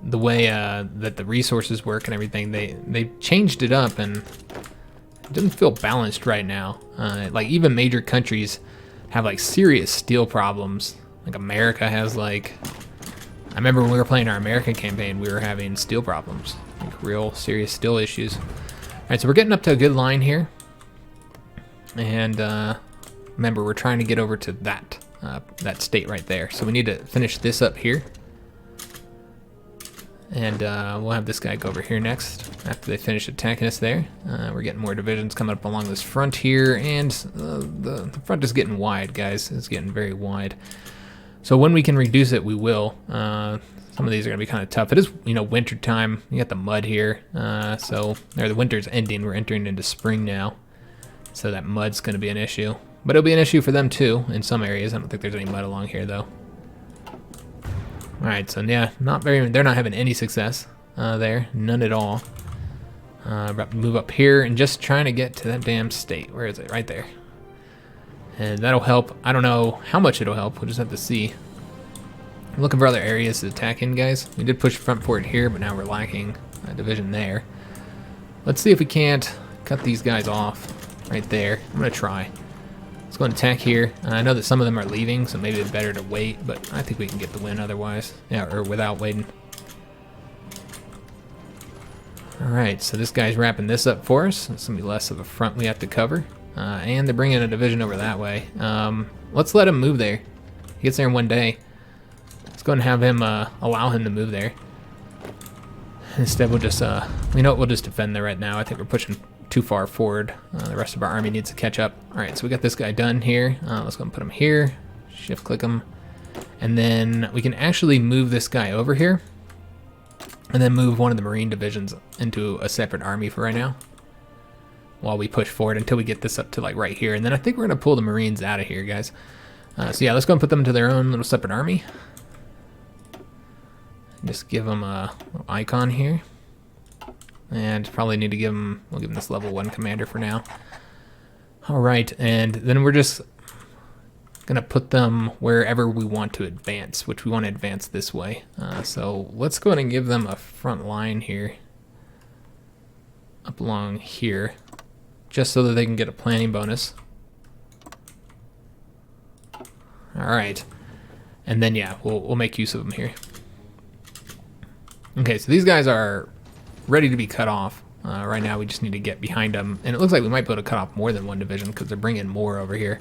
the way that the resources work and everything, they changed it up, and it doesn't feel balanced right now. Like even major countries have like serious steel problems. Like America has like, I remember when we were playing our American campaign, we were having steel problems, like real serious steel issues. All right, so we're getting up to a good line here. And remember, we're trying to get over to that state right there. So we need to finish this up here. And we'll have this guy go over here next after they finish attacking us there. We're getting more divisions coming up along this front here. And the front is getting wide, guys. It's getting very wide. So when we can reduce it, we will. Some of these are going to be kind of tough. It is, winter time. You got the mud here. The winter's ending. We're entering into spring now. So that mud's going to be an issue. But it'll be an issue for them too in some areas. I don't think there's any mud along here though. Alright, so yeah, they're not having any success there. None at all. About to move up here and just trying to get to that damn state. Where is it? Right there. And that'll help. I don't know how much it'll help. We'll just have to see. I'm looking for other areas to attack in, guys. We did push front forward here, but now we're lacking a division there. Let's see if we can't cut these guys off. Right there. I'm going to try. Let's go and attack here. I know that some of them are leaving, so maybe it's better to wait, but I think we can get the win otherwise. Yeah, or without waiting. Alright, so this guy's wrapping this up for us. It's going to be less of a front we have to cover. And they're bringing a division over that way. Let's let him move there. He gets there in one day. Let's go and have him, allow him to move there. Instead, we'll just, we'll just defend there right now. I think we're pushing too far forward. The rest of our army needs to catch up. Alright, so we got this guy done here. Let's go and put him here. Shift click him. And then we can actually move this guy over here. And then move one of the Marine divisions into a separate army for right now. While we push forward until we get this up to like right here. And then I think we're going to pull the Marines out of here, guys. So yeah, let's go and put them into their own little separate army. Just give them a little icon here. And probably need to we'll give him this level 1 commander for now. Alright, and then we're just going to put them wherever we want to advance, which we want to advance this way. So let's go ahead and give them a front line here. Up along here. Just so that they can get a planning bonus. Alright. And then yeah, we'll make use of them here. Okay, so these guys are ready to be cut off. Right now we just need to get behind them. And it looks like we might be able to cut off more than one division because they're bringing more over here.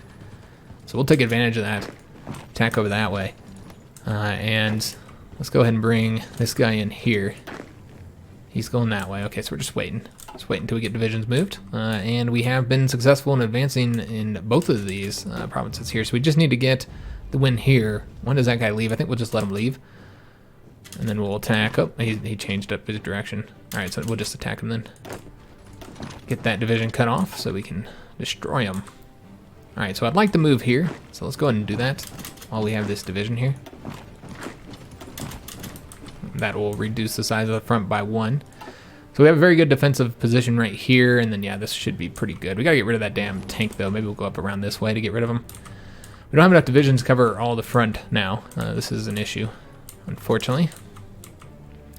So we'll take advantage of that. Attack over that way. And let's go ahead and bring this guy in here. He's going that way. Okay, so we're just waiting. Just waiting until we get divisions moved. And we have been successful in advancing in both of these provinces here. So we just need to get the win here. When does that guy leave? I think we'll just let him leave. And then we'll attack. Oh, he changed up his direction. Alright, so we'll just attack him then. Get that division cut off so we can destroy him. Alright, so I'd like to move here. So let's go ahead and do that while we have this division here. That will reduce the size of the front by 1. So we have a very good defensive position right here. And then, yeah, this should be pretty good. We got to get rid of that damn tank, though. Maybe we'll go up around this way to get rid of him. We don't have enough divisions to cover all the front now. This is an issue, unfortunately.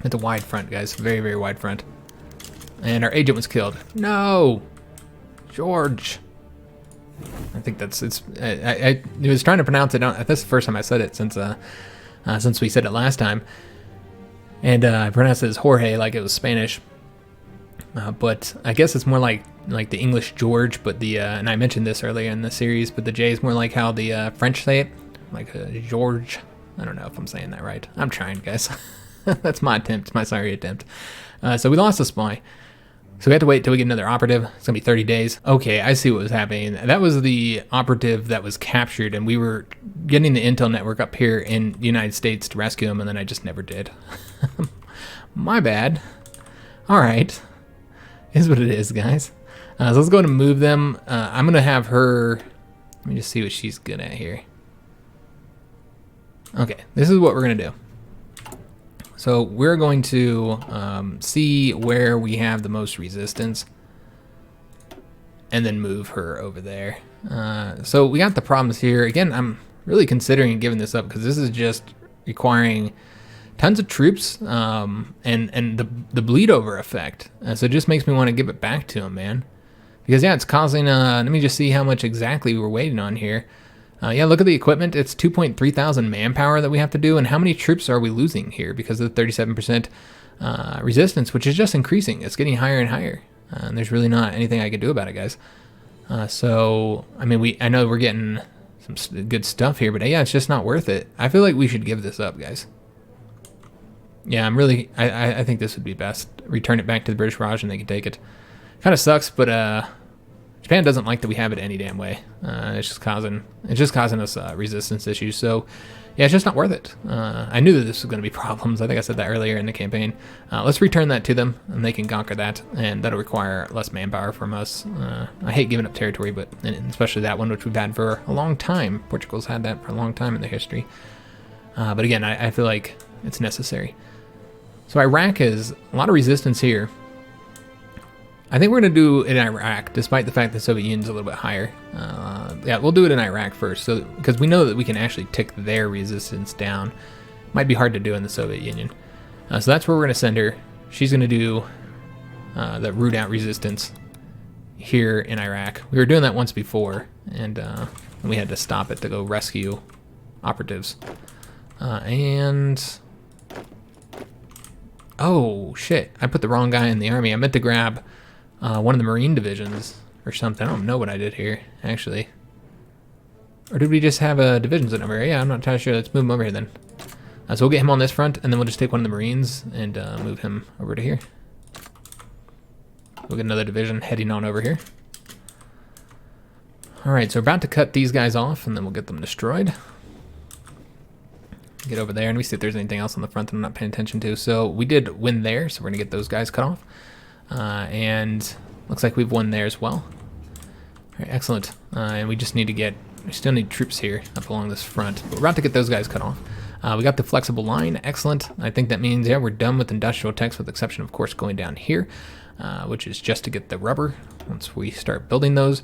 It's a wide front, guys. Very, very wide front. And our agent was killed. No! George! I think that's... I was trying to pronounce it. That's the first time I said it since we said it last time. And I pronounced it as Jorge like it was Spanish. But I guess it's more like the English George, but and I mentioned this earlier in the series, but the J is more like how the French say it, like George. I don't know if I'm saying that right. I'm trying, guys. That's my attempt, my sorry attempt. So we lost a spy. So we have to wait till we get another operative. It's gonna be 30 days. Okay, I see what was happening. That was the operative that was captured, and we were getting the intel network up here in the United States to rescue him, and then I just never did. My bad. All right. Is what it is, guys. So let's go ahead and move them. I'm going to have her... Let me just see what she's good at here. Okay, this is what we're going to do. So we're going to see where we have the most resistance and then move her over there. So we got the problems here. Again, I'm really considering giving this up because this is just requiring tons of troops and the bleed over effect. So it just makes me want to give it back to him, man. Because yeah, it's causing, let me just see how much exactly we're waiting on here. Yeah, look at the equipment. It's 2.3 thousand manpower that we have to do. And how many troops are we losing here because of the 37% resistance, which is just increasing. It's getting higher and higher. And there's really not anything I can do about it, guys. So, I mean, I know we're getting some good stuff here, but yeah, it's just not worth it. I feel like we should give this up, guys. Yeah, I think this would be best. Return it back to the British Raj and they can take it. Kind of sucks, but Japan doesn't like that we have it any damn way. It's just causing us resistance issues. So yeah, it's just not worth it. I knew that this was going to be problems. I think I said that earlier in the campaign. Let's return that to them and they can conquer that, and that'll require less manpower from us. I hate giving up territory, but and especially that one, which we've had for a long time. Portugal's had that for a long time in their history. But again, I feel like it's necessary. So Iraq has a lot of resistance here. I think we're going to do it in Iraq, despite the fact that the Soviet Union's a little bit higher. Yeah, we'll do it in Iraq first, so because we know that we can actually tick their resistance down. Might be hard to do in the Soviet Union. So that's where we're going to send her. She's going to do the root out resistance here in Iraq. We were doing that once before, and we had to stop it to go rescue operatives. Oh, shit. I put the wrong guy in the army. I meant to grab one of the Marine divisions or something. I don't know what I did here, actually. Or did we just have a division sitting over here? Yeah, I'm not entirely sure. Let's move him over here then. So we'll get him on this front, and then we'll just take one of the Marines and move him over to here. We'll get another division heading on over here. All right, so we're about to cut these guys off, and then we'll get them destroyed. Get over there and we see if there's anything else on the front that I'm not paying attention to. So we did win there, so we're gonna get those guys cut off. And looks like we've won there as well. All right, excellent. And we just need to we still need troops here up along this front, but we're about to get those guys cut off. We got the flexible line, excellent. I think that means, yeah, we're done with industrial techs, with the exception, of course, going down here, which is just to get the rubber. Once we start building those,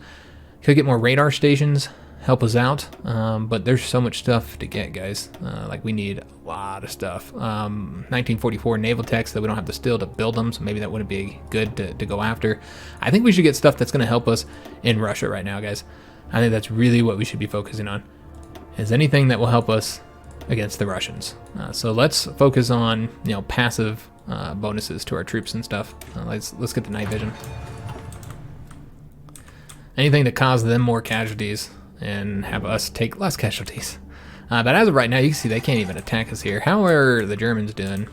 could get more radar stations, help us out, but there's so much stuff to get, guys. Like, we need a lot of stuff. 1944 naval techs that we don't have the steel to build them, so maybe that wouldn't be good to go after. I think we should get stuff that's going to help us in Russia right now, guys. I think that's really what we should be focusing on, is anything that will help us against the Russians. So let's focus on, passive bonuses to our troops and stuff. Let's get the night vision. Anything to cause them more casualties and have us take less casualties. But as of right now, you can see they can't even attack us here. How are the Germans doing?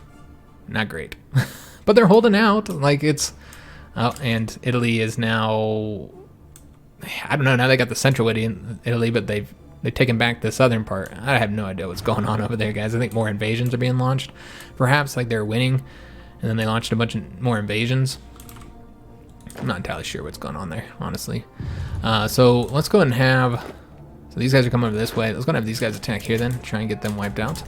Not great. But they're holding out. Like, it's... Oh, and Italy is now... I don't know, now they got the central Italy, but they've taken back the southern part. I have no idea what's going on over there, guys. I think more invasions are being launched. Perhaps, like, they're winning, and then they launched a bunch of more invasions. I'm not entirely sure what's going on there, honestly. So let's go ahead and have... So these guys are coming over this way. Let's go ahead and have these guys attack here then. Try and get them wiped out.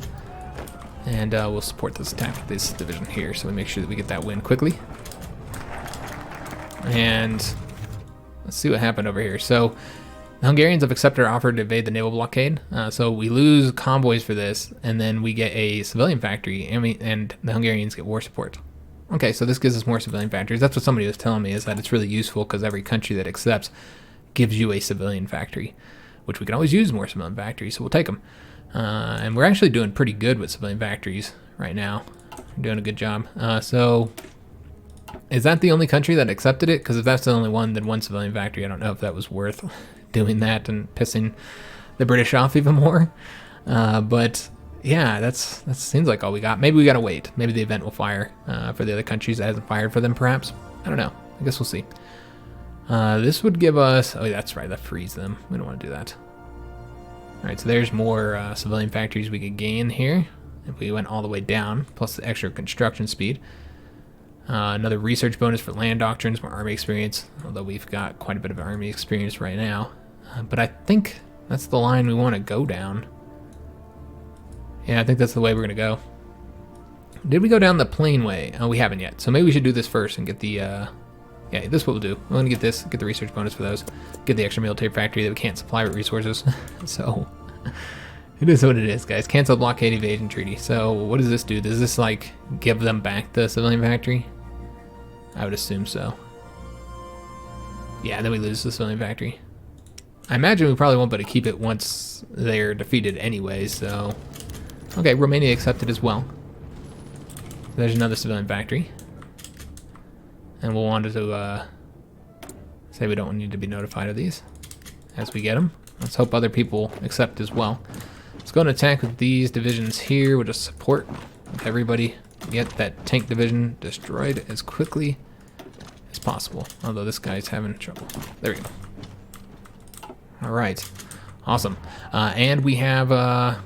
And we'll support this attack with this division here, so we make sure that we get that win quickly. And let's see what happened over here. So The Hungarians have accepted our offer to evade the naval blockade, so we lose convoys for this, and then we get a civilian factory, and the Hungarians get war support. Okay, so this gives us more civilian factories. That's what somebody was telling me, is that it's really useful because every country that accepts gives you a civilian factory, which we can always use more civilian factories, so we'll take them. And we're actually doing pretty good with civilian factories right now. We're doing a good job. So is that the only country that accepted it? Because if that's the only one, then one civilian factory, I don't know if that was worth doing that and pissing the British off even more. But yeah, that seems like all we got. Maybe we gotta wait. Maybe the event will fire for the other countries that hasn't fired for them, perhaps. I don't know. I guess we'll see. This would give us... Oh, that's right. That frees them. We don't want to do that. All right, so there's more civilian factories we could gain here if we went all the way down, plus the extra construction speed. Another research bonus for land doctrines, more army experience, although we've got quite a bit of army experience right now. But I think that's the line we want to go down. Yeah, I think that's the way we're going to go. Did we go down the plain way? Oh, we haven't yet. So maybe we should do this first and get the... Yeah, this is what we'll do. We're going to get this, get the research bonus for those, get the extra military factory that we can't supply with resources. So, it is what it is, guys. Cancel blockade evasion treaty. So, what does this do? Does this, like, give them back the civilian factory? I would assume so. Yeah, then we lose the civilian factory. I imagine we probably won't be able to keep it once they're defeated anyway, so... Okay, Romania accepted as well. There's another civilian factory. And we'll want to say we don't need to be notified of these as we get them. Let's hope other people accept as well. Let's go and attack with these divisions here. We'll just support everybody. Get that tank division destroyed as quickly as possible. Although this guy's having trouble. There we go. All right. Awesome. And we have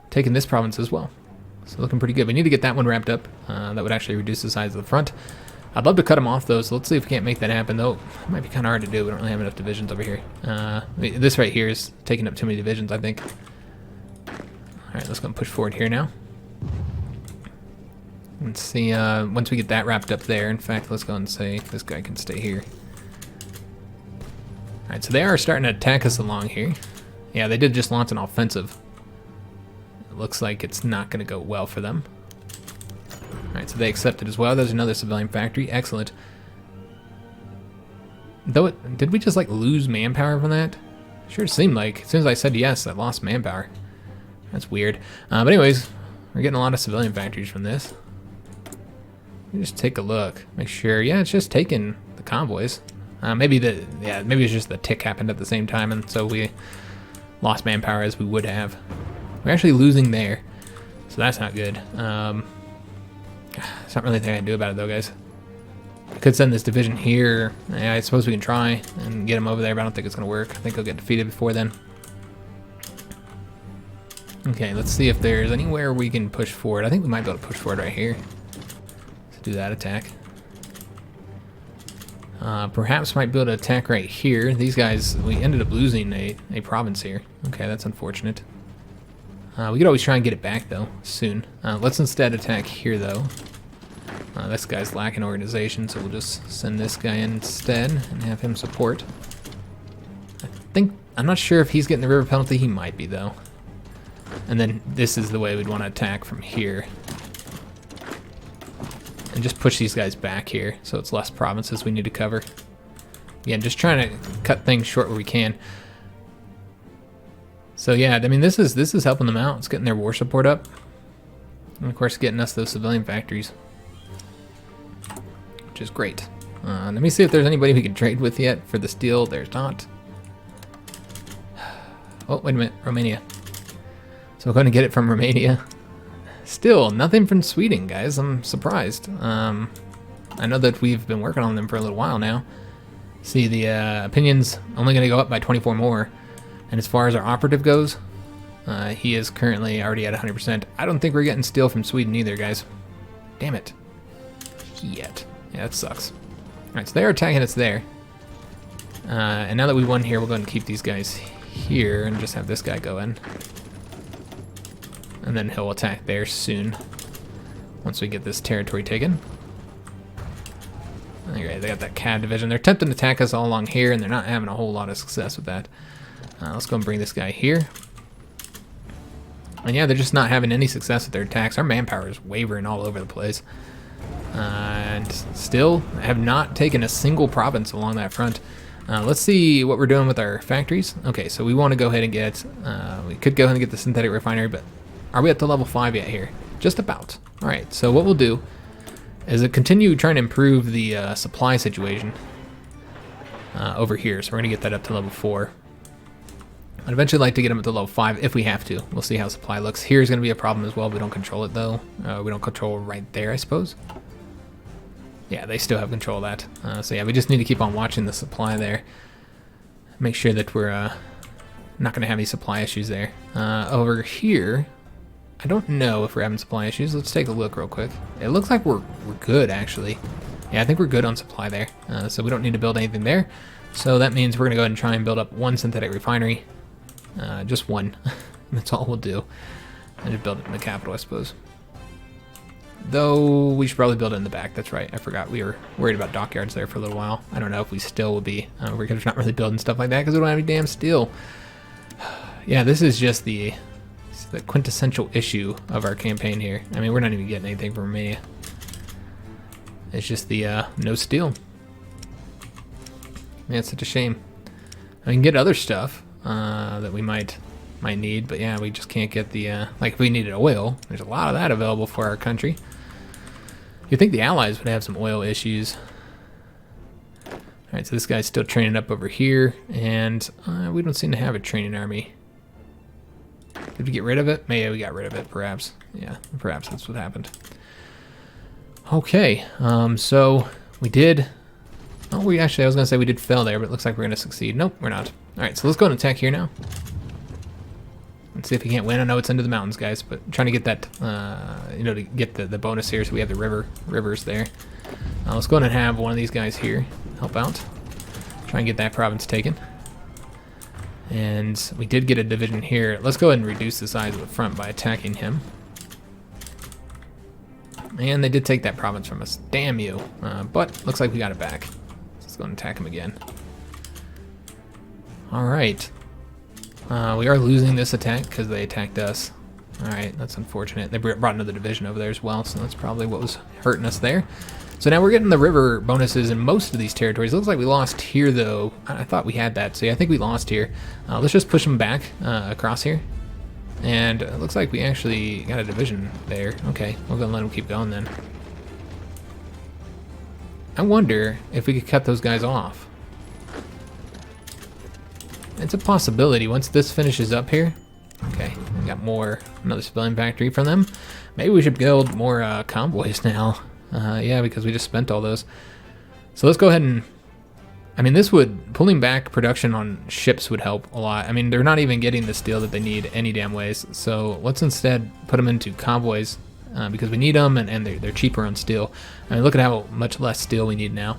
taken this province as well. So looking pretty good. We need to get that one wrapped up. That would actually reduce the size of the front. I'd love to cut them off, though, so let's see if we can't make that happen, though. It might be kind of hard to do. We don't really have enough divisions over here. This right here is taking up too many divisions, I think. All right, let's go and push forward here now. Let's see, once we get that wrapped up there, in fact, let's go and say this guy can stay here. All right, so they are starting to attack us along here. Yeah, they did just launch an offensive. It looks like it's not going to go well for them. Alright, so they accepted as well. There's another civilian factory. Excellent. Though did we just like lose manpower from that? Sure seemed like. As soon as I said yes, I lost manpower. That's weird. But anyways, we're getting a lot of civilian factories from this. Let me just take a look. Make sure. Yeah, it's just taking the convoys. Maybe it's just the tick happened at the same time, and so we lost manpower as we would have. We're actually losing there, so that's not good. There's not really anything I can do about it, though, guys. I could send this division here. Yeah, I suppose we can try and get him over there, but I don't think it's going to work. I think he'll get defeated before then. Okay, let's see if there's anywhere we can push forward. I think we might be able to push forward right here. Let's do that attack. Perhaps might be able to attack right here. These guys, we ended up losing a province here. Okay, that's unfortunate. We could always try and get it back, though, soon. Let's instead attack here, though. This guy's lacking organization, so we'll just send this guy in instead and have him support. I'm not sure if he's getting the river penalty. He might be, though. And then this is the way we'd want to attack from here. And just push these guys back here, so it's less provinces we need to cover. Again, just trying to cut things short where we can. So yeah, I mean, this is helping them out. It's getting their war support up. And of course, getting us those civilian factories. Which is great. Let me see if there's anybody we can trade with yet for the steel. There's not. Oh, wait a minute. Romania. So we're going to get it from Romania. Still, nothing from Sweden, guys. I'm surprised. I know that we've been working on them for a little while now. See, the opinion's only going to go up by 24 more. And as far as our operative goes, he is currently already at 100%. I don't think we're getting steel from Sweden either, guys. Damn it. Yet. Yeah, that sucks. Alright, so they're attacking us there. And now that we won here, we'll go ahead and keep these guys here and just have this guy go in. And then he'll attack there soon, once we get this territory taken. Okay, they got that CAD division. They're attempting to attack us all along here, and they're not having a whole lot of success with that. Let's go and bring this guy here. And yeah, they're just not having any success with their attacks. Our manpower is wavering all over the place. And still have not taken a single province along that front. Let's see what we're doing with our factories. Okay, so we want to go ahead and get, we could go ahead and get the synthetic refinery, but are we at the level 5 yet here? Just about. All right, so what we'll do is continue trying to improve the supply situation over here. So we're going to get that up to level 4. I'd eventually like to get them up to level 5 if we have to. We'll see how supply looks. Here's going to be a problem as well. We don't control it though. We don't control right there, I suppose. Yeah, they still have control of that. So yeah, we just need to keep on watching the supply there. Make sure that we're not going to have any supply issues there. Over here, I don't know if we're having supply issues. Let's take a look real quick. It looks like we're good, actually. Yeah, I think we're good on supply there. So we don't need to build anything there. So that means we're going to go ahead and try and build up one synthetic refinery. Just one. That's all we'll do. And just build it in the capital, I suppose. Though we should probably build it in the back. That's right. I forgot. We were worried about dockyards there for a little while. I don't know if we still will be. We're just not really building stuff like that because we don't have any damn steel. Yeah, this is just the quintessential issue of our campaign here. I mean, we're not even getting anything from Romania. It's just the no steel. Yeah, it's such a shame. I can get other stuff that we might need, but yeah, we just can't get the like if we needed oil. There's a lot of that available for our country. You'd think the Allies would have some oil issues. All right, so this guy's still training up over here, and we don't seem to have a training army. Did we get rid of it? Maybe we got rid of it, perhaps. Yeah, perhaps that's what happened. Okay, so we did. Oh, I was gonna say we did fail there, but it looks like we're gonna succeed. Nope, we're not. All right, so let's go and attack here now. Let's see if we can't win. I know it's into the mountains, guys, but I'm trying to get that, you know, to get the bonus here, so we have the rivers there. Let's go ahead and have one of these guys here help out. Try and get that province taken. And we did get a division here. Let's go ahead and reduce the size of the front by attacking him. And they did take that province from us. Damn you. But looks like we got it back. Let's go and attack him again. All right. We are losing this attack because they attacked us. All right, that's unfortunate. They brought another division over there as well, so that's probably what was hurting us there. So now we're getting the river bonuses in most of these territories. It looks like we lost here, though. I thought we had that, so yeah, I think we lost here. Let's just push them back across here. And it looks like we actually got a division there. Okay, we're going to let them keep going then. I wonder if we could cut those guys off. It's a possibility once this finishes up here. Okay, we got another civilian factory from them. Maybe we should build more convoys now. Yeah, because we just spent all those. So let's go ahead and, I mean, pulling back production on ships would help a lot. I mean, they're not even getting the steel that they need any damn ways. So let's instead put them into convoys because we need them and they're cheaper on steel. I mean, look at how much less steel we need now.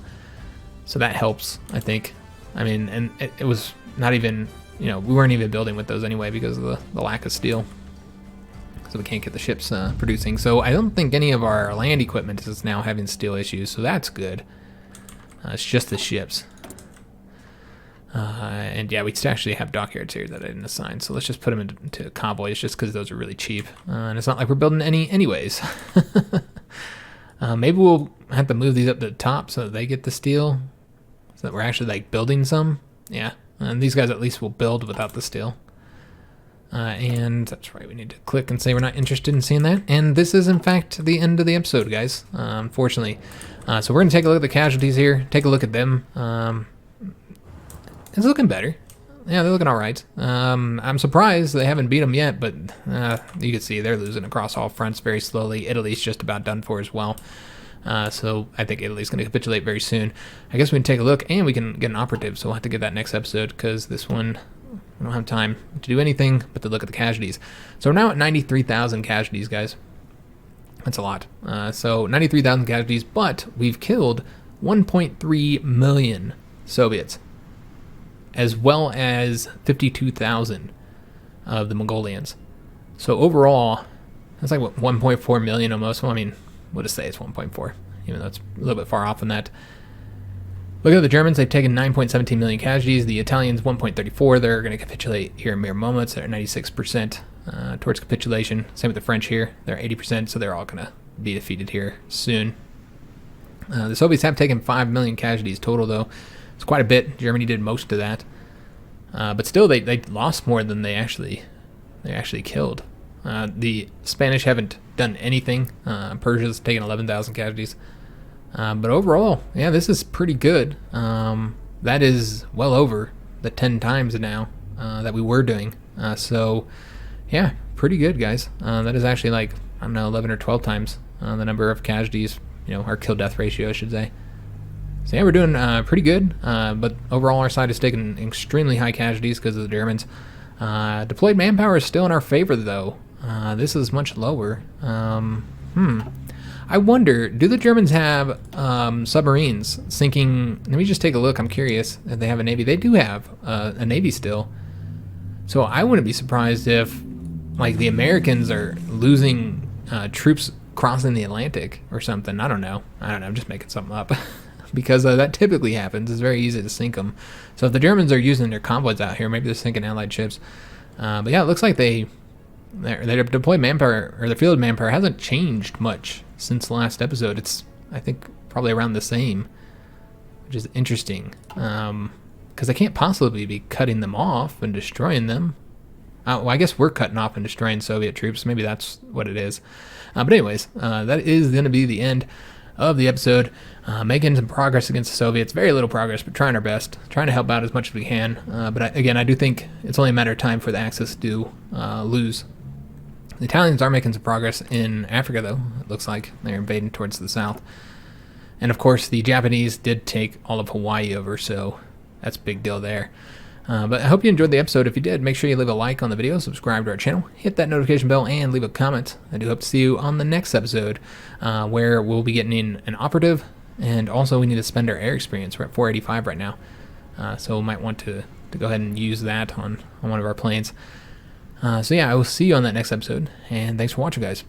So that helps, I think. I mean, and it was not even, you know, we weren't even building with those anyway because of the lack of steel. So we can't get the ships producing. So I don't think any of our land equipment is now having steel issues, so that's good. It's just the ships. And yeah, we actually have dockyards here that I didn't assign, so let's just put them into convoys just because those are really cheap. And it's not like we're building any anyways. Maybe we'll have to move these up to the top so that they get the steel, so that we're actually like building some. Yeah, and these guys at least will build without the steel. And that's right, we need to click and say we're not interested in seeing that. And this is, in fact, the end of the episode, guys, unfortunately. So we're going to take a look at the casualties here, take a look at them. It's looking better. Yeah, they're looking all right. I'm surprised they haven't beat them yet, but you can see they're losing across all fronts very slowly. Italy's just about done for as well. So I think Italy's going to capitulate very soon. I guess we can take a look, and we can get an operative, so we'll have to get that next episode, because this one, we don't have time to do anything but to look at the casualties. So we're now at 93,000 casualties, guys. That's a lot. So 93,000 casualties, but we've killed 1.3 million Soviets, as well as 52,000 of the Mongolians. So overall, that's like what, 1.4 million almost. Well, I mean, we'll just say it's 1.4, even though it's a little bit far off on that. Look at the Germans. They've taken 9.17 million casualties. The Italians 1.34. They're going to capitulate here in mere moments. They're at 96% towards capitulation. Same with the French here. They're 80%, so they're all going to be defeated here soon. The Soviets have taken 5 million casualties total, though. It's quite a bit. Germany did most of that. But still, they lost more than they actually killed. The Spanish haven't done anything. Persia's taken 11,000 casualties. But overall, yeah, this is pretty good. That is well over the 10 times now that we were doing. So, yeah, pretty good, guys. That is actually like, I don't know, 11 or 12 times the number of casualties, our kill-death ratio, I should say. So, yeah, we're doing pretty good. But overall, our side has taken extremely high casualties because of the Germans. Deployed manpower is still in our favor, though. This is much lower. I wonder, do the Germans have submarines sinking? Let me just take a look. I'm curious if they have a navy. They do have a navy still. So I wouldn't be surprised if, like, the Americans are losing troops crossing the Atlantic or something. I don't know. I'm just making something up. Because that typically happens. It's very easy to sink them. So if the Germans are using their convoys out here, maybe they're sinking Allied ships. But yeah, it looks like their deployed manpower, or their field manpower, hasn't changed much since the last episode. It's, I think, probably around the same, which is interesting. Because they can't possibly be cutting them off and destroying them. Well, I guess we're cutting off and destroying Soviet troops. Maybe that's what it is. But anyways, that is going to be the end of the episode. Making some progress against the Soviets. Very little progress, but trying our best. Trying to help out as much as we can. But again, I do think it's only a matter of time for the Axis to lose. The Italians are making some progress in Africa, though. It looks like they're invading towards the south. And of course, the Japanese did take all of Hawaii over, so that's a big deal there. But I hope you enjoyed the episode. If you did, make sure you leave a like on the video, subscribe to our channel, hit that notification bell, and leave a comment. I do hope to see you on the next episode, where we'll be getting in an operative, and also we need to spend our air experience. We're at 485 right now, so we might want to go ahead and use that on one of our planes. So yeah, I will see you on that next episode, and thanks for watching, guys.